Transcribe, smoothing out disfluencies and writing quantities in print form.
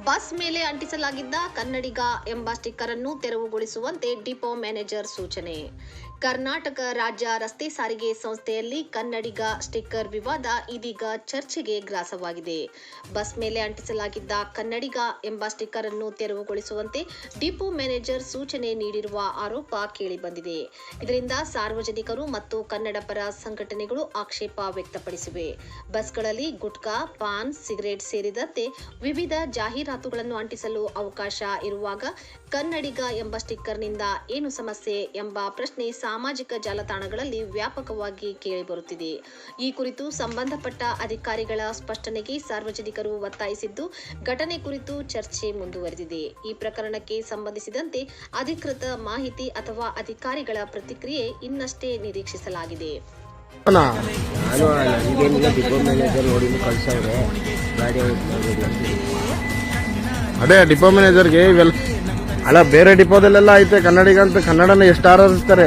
Bus ಮೇಲೆ ಅಂಟಿಸಲಾಗಿದ್ದ ಕನ್ನಡಿಗ ಎಂಬ sticker ಅನ್ನು ತೆರವುಗೊಳಿಸುವಂತೆ ಡಿಪೋ ಮ್ಯಾನೇಜರ್ ಸೂಚನೆ. ಕರ್ನಾಟಕ ರಾಜ್ಯ ರಸ್ತೆ ಸಾರಿಗೆ ಸಂಸ್ಥೆಯಲ್ಲಿ ಕನ್ನಡಿಗ ಸ್ಟಿಕ್ಕರ್ ವಿವಾದ ಇದೀಗ ಚರ್ಚೆಗೆ ಗ್ರಾಸವಾಗಿದೆ. ಬಸ್ ಮೇಲೆ ಅಂಟಿಸಲಾಗಿದ್ದ ಕನ್ನಡಿಗ ಎಂಬ ಸ್ಟಿಕ್ಕರ್ ಅನ್ನು ತೆರವುಗೊಳಿಸುವಂತೆ ಡಿಪೋ ಮ್ಯಾನೇಜರ್ ಸೂಚನೆ ನೀಡಿರುವ ಆರೋಪ ಕೇಳಿಬಂದಿದೆ. ಇದರಿಂದ ಸಾರ್ವಜನಿಕರು ಮತ್ತು ಕನ್ನಡ ಪರ ಸಂಘಟನೆಗಳು ಆಕ್ಷೇಪ ವ್ಯಕ್ತಪಡಿಸಿವೆ. ಬಸ್ಗಳಲ್ಲಿ ಗುಟ್ಕಾ, ಪಾನ್, ಸಿಗರೇಟ್ ಸೇರಿದಂತೆ ವಿವಿಧ ಜಾಹೀರಾತುಗಳನ್ನು ಅಂಟಿಸಲು ಅವಕಾಶ ಇರುವಾಗ ಕನ್ನಡಿಗ ಎಂಬ ಸ್ಟಿಕ್ಕರ್ನಿಂದ ಏನು ಸಮಸ್ಯೆ ಎಂಬ ಪ್ರಶ್ನೆ ಸಾಮಾಜಿಕ ಜಾಲತಾಣಗಳಲ್ಲಿ ವ್ಯಾಪಕವಾಗಿ ಕೇಳಿಬರುತ್ತಿದೆ. ಈ ಕುರಿತು ಸಂಬಂಧಪಟ್ಟ ಅಧಿಕಾರಿಗಳ ಸ್ಪಷ್ಟನೆಗೆ ಸಾರ್ವಜನಿಕರು ಒತ್ತಾಯಿಸಿದ್ದು, ಘಟನೆ ಕುರಿತು ಚರ್ಚೆ ಮುಂದುವರೆದಿದೆ. ಈ ಪ್ರಕರಣಕ್ಕೆ ಸಂಬಂಧಿಸಿದಂತೆ ಅಧಿಕೃತ ಮಾಹಿತಿ ಅಥವಾ ಅಧಿಕಾರಿಗಳ ಪ್ರತಿಕ್ರಿಯೆ ಇನ್ನಷ್ಟೇ ನಿರೀಕ್ಷಿಸಲಾಗಿದೆ. ಅದೇ ಡಿಪೋ ಮ್ಯಾನೇಜರ್ಗೆ ಇವೆಲ್ಲ ಅಲ್ಲ, ಬೇರೆ ಡಿಪೋದಲ್ಲೆಲ್ಲ ಐತೆ ಕನ್ನಡಿಗ ಅಂತ, ಕನ್ನಡನ ಎಷ್ಟು ಆರಾಧಿಸ್ತಾರೆ.